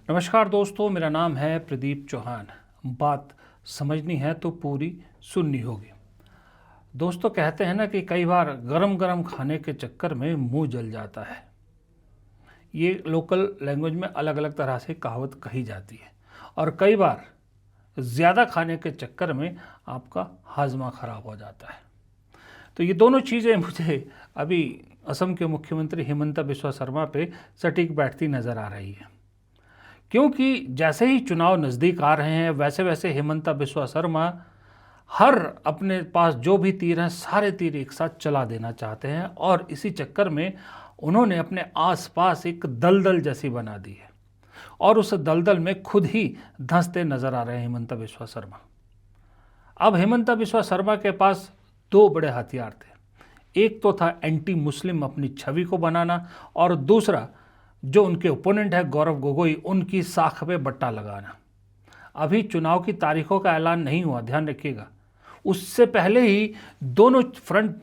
नमस्कार दोस्तों, मेरा नाम है प्रदीप चौहान। बात समझनी है तो पूरी सुननी होगी। दोस्तों, कहते हैं ना कि कई बार गरम गरम खाने के चक्कर में मुंह जल जाता है। ये लोकल लैंग्वेज में अलग अलग तरह से कहावत कही जाती है। और कई बार ज़्यादा खाने के चक्कर में आपका हाजमा खराब हो जाता है। तो ये दोनों चीज़ें मुझे अभी असम के मुख्यमंत्री हिमंता बिस्वा शर्मा पे सटीक बैठती नज़र आ रही है, क्योंकि जैसे ही चुनाव नज़दीक आ रहे हैं वैसे वैसे हिमंता बिस्वा शर्मा हर अपने पास जो भी तीर हैं सारे तीर एक साथ चला देना चाहते हैं। और इसी चक्कर में उन्होंने अपने आसपास एक दलदल जैसी बना दी है और उस दलदल में खुद ही धंसते नजर आ रहे हैं हिमंता बिस्वा शर्मा। अब हिमंता बिस्वा शर्मा के पास दो बड़े हथियार थे। एक तो था एंटी मुस्लिम अपनी छवि को बनाना, और दूसरा जो उनके ओपोनेंट है गौरव गोगोई, उनकी साख पे बट्टा लगाना। अभी चुनाव की तारीखों का ऐलान नहीं हुआ, ध्यान रखिएगा। उससे पहले ही दोनों फ्रंट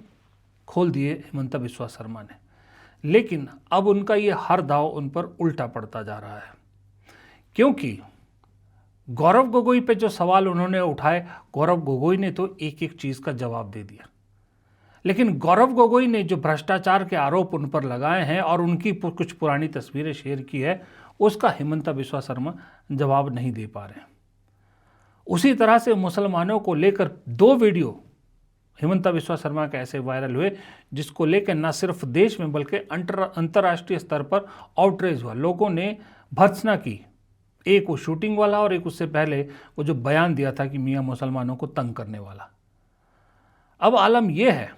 खोल दिए हिमंता बिस्वा शर्मा ने, लेकिन अब उनका ये हर दाव उन पर उल्टा पड़ता जा रहा है, क्योंकि गौरव गोगोई पे जो सवाल उन्होंने उठाए, गौरव गोगोई ने तो एक एक चीज़ का जवाब दे दिया। लेकिन गौरव गोगोई ने जो भ्रष्टाचार के आरोप उन पर लगाए हैं और उनकी कुछ पुरानी तस्वीरें शेयर की है, उसका हिमंता बिस्वा शर्मा जवाब नहीं दे पा रहे हैं। उसी तरह से मुसलमानों को लेकर दो वीडियो हिमंता बिस्वा शर्मा के ऐसे वायरल हुए, जिसको लेकर न सिर्फ देश में बल्कि अंतर्राष्ट्रीय स्तर पर आउटरीच हुआ। लोगों ने भर्त्सना की, एक वो शूटिंग वाला और एक उससे पहले वो जो बयान दिया था कि मियाँ मुसलमानों को तंग करने वाला। अब आलम यह है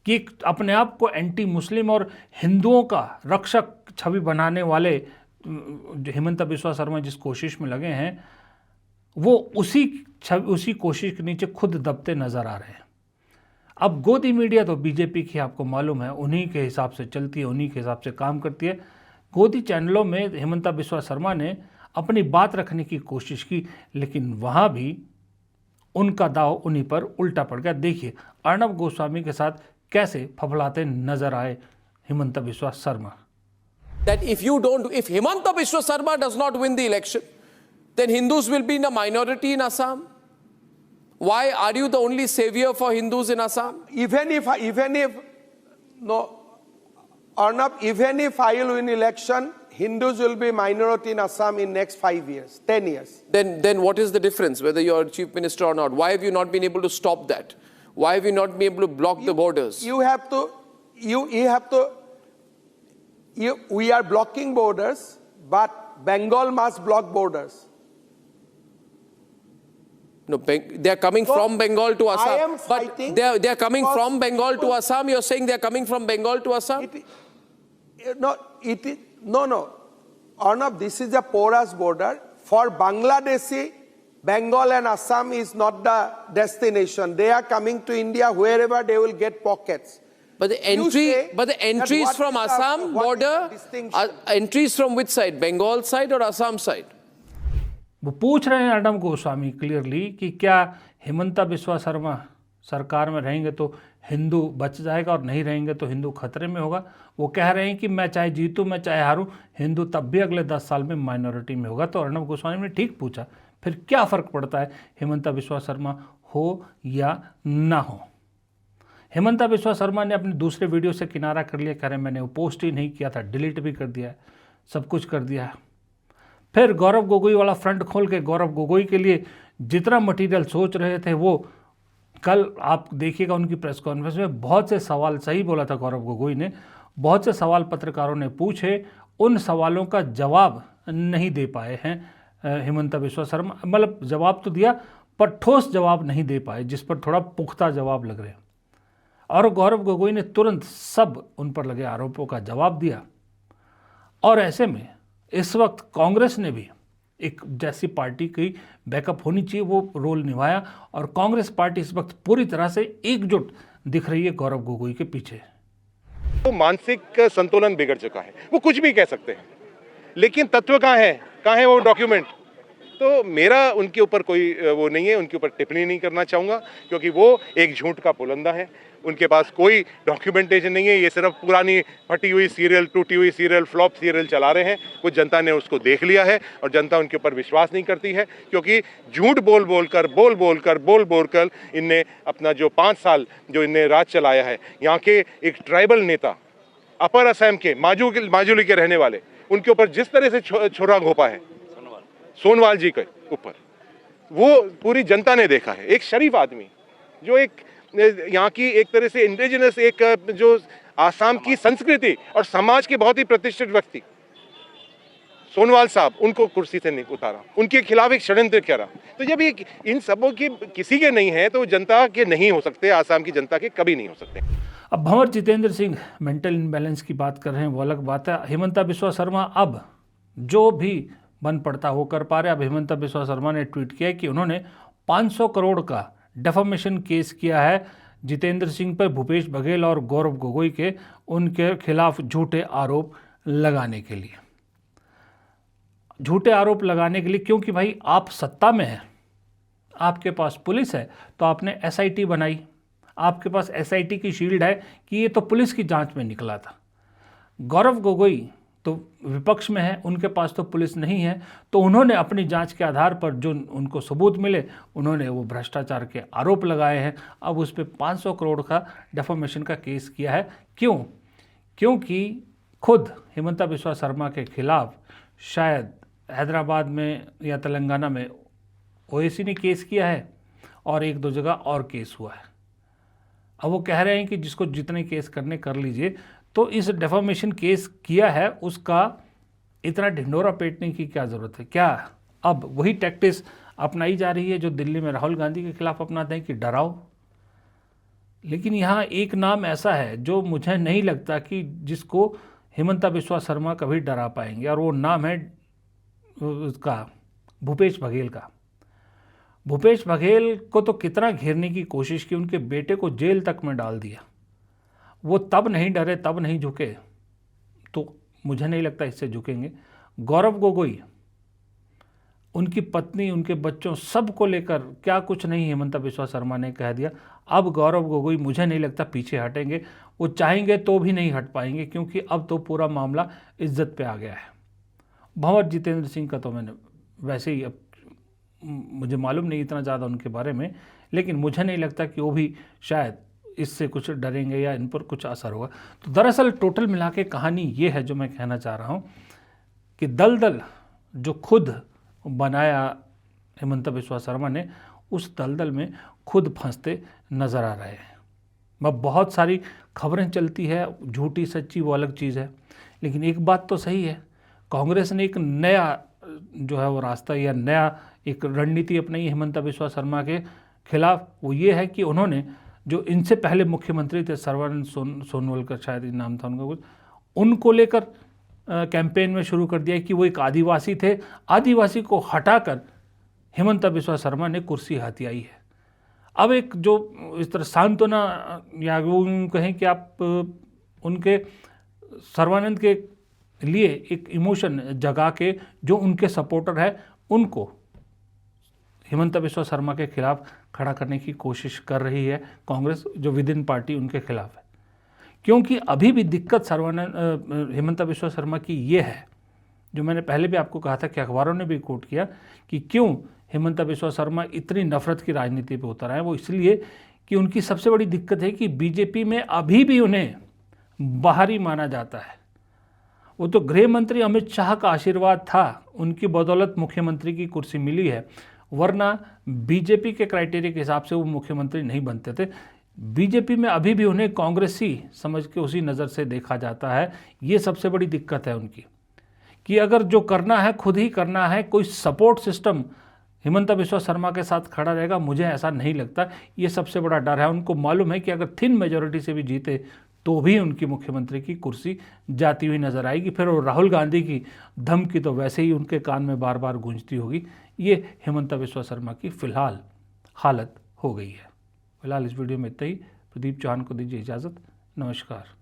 कि अपने आप को एंटी मुस्लिम और हिंदुओं का रक्षक छवि बनाने वाले जो हिमंता बिस्वा शर्मा जिस कोशिश में लगे हैं, वो उसी कोशिश के नीचे खुद दबते नजर आ रहे हैं। अब गोदी मीडिया तो बीजेपी की आपको मालूम है, उन्हीं के हिसाब से चलती है, उन्हीं के हिसाब से काम करती है। गोदी चैनलों में हिमंता बिस्वा शर्मा ने अपनी बात रखने की कोशिश की, लेकिन वहाँ भी उनका दाव उन्हीं पर उल्टा पड़ गया। देखिए अर्णब गोस्वामी के साथ कैसे फफलाते नजर आए Himanta Biswa Sharma. That if Himanta Biswa Sarma does not win the election, then Hindus will be in a minority in Assam. Why are you the only savior for Hindus in Assam? Even if Arnab, even if I will win election, Hindus will be minority in Assam in next 5 years, 10 years. Then what is the difference whether you are chief minister or not? Why have you not been able to stop that? Why have you not been able to block the borders? We are blocking borders, but Bengal must block borders. No, they are coming from Bengal to Assam. I am but fighting they are coming from Bengal to Assam. You are saying they are coming from Bengal to Assam? No. Arnab, this is a porous border. For Bangladeshi, Bengal and Assam is not the destination. They are coming to India wherever they will get pockets. But the entries from Assam border, entries from which side? Bengal side or Assam side? वो पूछ रहे हैं Arnab Goswami clearly कि क्या हिमंता बिस्वा शर्मा सरकार में रहेंगे तो हिंदू बच जाएगा और नहीं रहेंगे तो हिंदू खतरे में होगा। वो कह रहे हैं कि मैं चाहे जीतूं मैं चाहे हारूं, हिंदू तब भी अगले 10 साल में माइनॉरिटी में होगा। तो अर्णब गोस्वामी ने ठीक पूछा, फिर क्या फ़र्क पड़ता है हिमंता बिस्वा शर्मा हो या ना हो। हिमंता बिस्वा शर्मा ने अपने दूसरे वीडियो से किनारा कर लिया, कह रहे मैंने वो पोस्ट ही नहीं किया था, डिलीट भी कर दिया है, सब कुछ कर दिया है। फिर गौरव गोगोई वाला फ्रंट खोल के गौरव गोगोई के लिए जितना मटेरियल सोच रहे थे, वो कल आप देखिएगा उनकी प्रेस कॉन्फ्रेंस में बहुत से सवाल, सही बोला था गौरव गोगोई ने, बहुत से सवाल पत्रकारों ने पूछे, उन सवालों का जवाब नहीं दे पाए हैं हिमंता बिस्वा शर्मा। मतलब जवाब तो दिया पर ठोस जवाब नहीं दे पाए, जिस पर थोड़ा पुख्ता जवाब लग रहे हैं। और गौरव गोगोई ने तुरंत सब उन पर लगे आरोपों का जवाब दिया। और ऐसे में इस वक्त कांग्रेस ने भी एक जैसी पार्टी की बैकअप होनी चाहिए वो रोल निभाया, और कांग्रेस पार्टी इस वक्त पूरी तरह से एकजुट दिख रही है गौरव गोगोई के पीछे। तो मानसिक संतुलन बिगड़ चुका है, वो कुछ भी कह सकते हैं, लेकिन तत्व कहाँ है वो डॉक्यूमेंट। तो मेरा उनके ऊपर कोई वो नहीं है, उनके ऊपर टिप्पणी नहीं करना चाहूँगा, क्योंकि वो एक झूठ का पुलंदा है। उनके पास कोई डॉक्यूमेंटेशन नहीं है, ये सिर्फ पुरानी फटी हुई सीरियल, टूटी हुई सीरियल, फ्लॉप सीरियल चला रहे हैं। कुछ जनता ने उसको देख लिया है और जनता उनके ऊपर विश्वास नहीं करती है, क्योंकि झूठ बोल बोल कर इनने अपना जो 5 साल जो इनने राज चलाया है, यहाँ के एक ट्राइबल नेता अपर असम के माजुली के रहने वाले, उनके ऊपर जिस तरह से छोरा घोपा है सोनवाल जी के ऊपर, वो पूरी जनता ने देखा है। एक शरीफ आदमी जो एक यहाँ की एक तरह से इंडिजिनस एक जो आसाम की संस्कृति और समाज के बहुत ही प्रतिष्ठित व्यक्ति सोनवाल साहब, उनको कुर्सी से नहीं उतारा, उनके खिलाफ एक षड्यंत्र करा। तो जब ये इन सबों की किसी के नहीं है तो जनता के नहीं हो सकते, आसाम की जनता के कभी नहीं हो सकते। अब भंवर जितेंद्र सिंह मेंटल इम्बैलेंस की बात कर रहे हैं, वो अलग बात है। हिमंता बिस्वा शर्मा अब जो भी बन पड़ता वो कर पा रहे। अब हिमंता बिस्वा शर्मा ने ट्वीट किया कि उन्होंने 500 करोड़ का डेफामेशन केस किया है जितेंद्र सिंह पर, भूपेश बघेल और गौरव गोगोई के उनके खिलाफ झूठे आरोप लगाने के लिए। झूठे आरोप लगाने के लिए, क्योंकि भाई आप सत्ता में हैं, आपके पास पुलिस है, तो आपने एसआईटी बनाई, आपके पास एसआईटी की शील्ड है कि ये तो पुलिस की जांच में निकला था। गौरव गोगोई तो विपक्ष में है, उनके पास तो पुलिस नहीं है, तो उन्होंने अपनी जांच के आधार पर जो उनको सबूत मिले, उन्होंने वो भ्रष्टाचार के आरोप लगाए हैं। अब उस पर 500 करोड़ का डेफामेशन का केस किया है। क्यों? क्योंकि खुद हिमंता बिस्वा शर्मा के खिलाफ शायद हैदराबाद में या तेलंगाना में ओएसी ने केस किया है और 1-2 जगह और केस हुआ है। अब वो कह रहे हैं कि जिसको जितने केस करने कर लीजिए, तो इस डेफामेशन केस किया है उसका इतना ढिंडोरा पीटने की क्या ज़रूरत है? क्या अब वही टैक्टिस अपनाई जा रही है जो दिल्ली में राहुल गांधी के खिलाफ अपनाते हैं कि डराओ? लेकिन यहाँ एक नाम ऐसा है जो मुझे नहीं लगता कि जिसको हिमंता बिस्वा शर्मा कभी डरा पाएंगे, और वो नाम है उसका भूपेश बघेल का। भूपेश बघेल को तो कितना घेरने की कोशिश की, उनके बेटे को जेल तक में डाल दिया। वो तब नहीं डरे, तब नहीं झुके, तो मुझे नहीं लगता इससे झुकेंगे। गौरव गोगोई, उनकी पत्नी, उनके बच्चों, सब को लेकर क्या कुछ नहीं हिमंता बिस्वा शर्मा ने कह दिया। अब गौरव गोगोई मुझे नहीं लगता पीछे हटेंगे, वो चाहेंगे तो भी नहीं हट पाएंगे, क्योंकि अब तो पूरा मामला इज्जत पे आ गया है। भंवर जितेंद्र सिंह का तो मैंने वैसे ही, अब मुझे मालूम नहीं इतना ज़्यादा उनके बारे में, लेकिन मुझे नहीं लगता कि वो भी शायद इससे कुछ डरेंगे या इन पर कुछ असर होगा। तो दरअसल टोटल मिला के कहानी ये है जो मैं कहना चाह रहा हूँ कि दलदल जो खुद बनाया हिमंता बिस्वा शर्मा ने, उस दलदल में खुद फंसते नज़र आ रहे हैं। अब बहुत सारी खबरें चलती है, झूठी सच्ची वो अलग चीज़ है, लेकिन एक बात तो सही है, कांग्रेस ने एक नया जो है वो रास्ता या नया एक रणनीति अपनाई हिमंता बिस्वा शर्मा के खिलाफ। वो ये है कि उन्होंने जो इनसे पहले मुख्यमंत्री थे, सर्बानंद सोनोवाल का शायद नाम था उनका कुछ, उनको लेकर कैंपेन में शुरू कर दिया कि वो एक आदिवासी थे, आदिवासी को हटाकर हिमंता बिस्वा शर्मा ने कुर्सी हाथी आई है। अब एक जो इस तरह सांत्वना या वो कहें कि आप उनके सर्बानंद के लिए एक इमोशन जगा के जो उनके सपोर्टर है उनको हिमंता बिस्वा शर्मा के खिलाफ खड़ा करने की कोशिश कर रही है कांग्रेस, जो विद इन पार्टी उनके खिलाफ है। क्योंकि अभी भी दिक्कत हिमंता बिस्वा शर्मा की ये है, जो मैंने पहले भी आपको कहा था कि अखबारों ने भी कोट किया कि क्यों हिमंता बिस्वा शर्मा इतनी नफरत की राजनीति पे उतर आए। वो इसलिए कि उनकी सबसे बड़ी दिक्कत है कि बीजेपी में अभी भी उन्हें बाहरी माना जाता है। वो तो गृह मंत्री अमित शाह का आशीर्वाद था, उनकी बदौलत मुख्यमंत्री की कुर्सी मिली है, वरना बीजेपी के क्राइटेरिया के हिसाब से वो मुख्यमंत्री नहीं बनते थे। बीजेपी में अभी भी उन्हें कांग्रेसी समझ के उसी नज़र से देखा जाता है। ये सबसे बड़ी दिक्कत है उनकी, कि अगर जो करना है खुद ही करना है, कोई सपोर्ट सिस्टम हिमंता बिस्वा शर्मा के साथ खड़ा रहेगा, मुझे ऐसा नहीं लगता। ये सबसे बड़ा डर है। उनको मालूम है कि अगर थिन मेजॉरिटी से भी जीते तो भी उनकी मुख्यमंत्री की कुर्सी जाती हुई नजर आएगी। फिर वो राहुल गांधी की धमकी तो वैसे ही उनके कान में बार बार गूंजती होगी। ये हिमंता बिस्वा शर्मा की फ़िलहाल हालत हो गई है। फिलहाल इस वीडियो में इतना ही। प्रदीप चौहान को दीजिए इजाज़त। नमस्कार।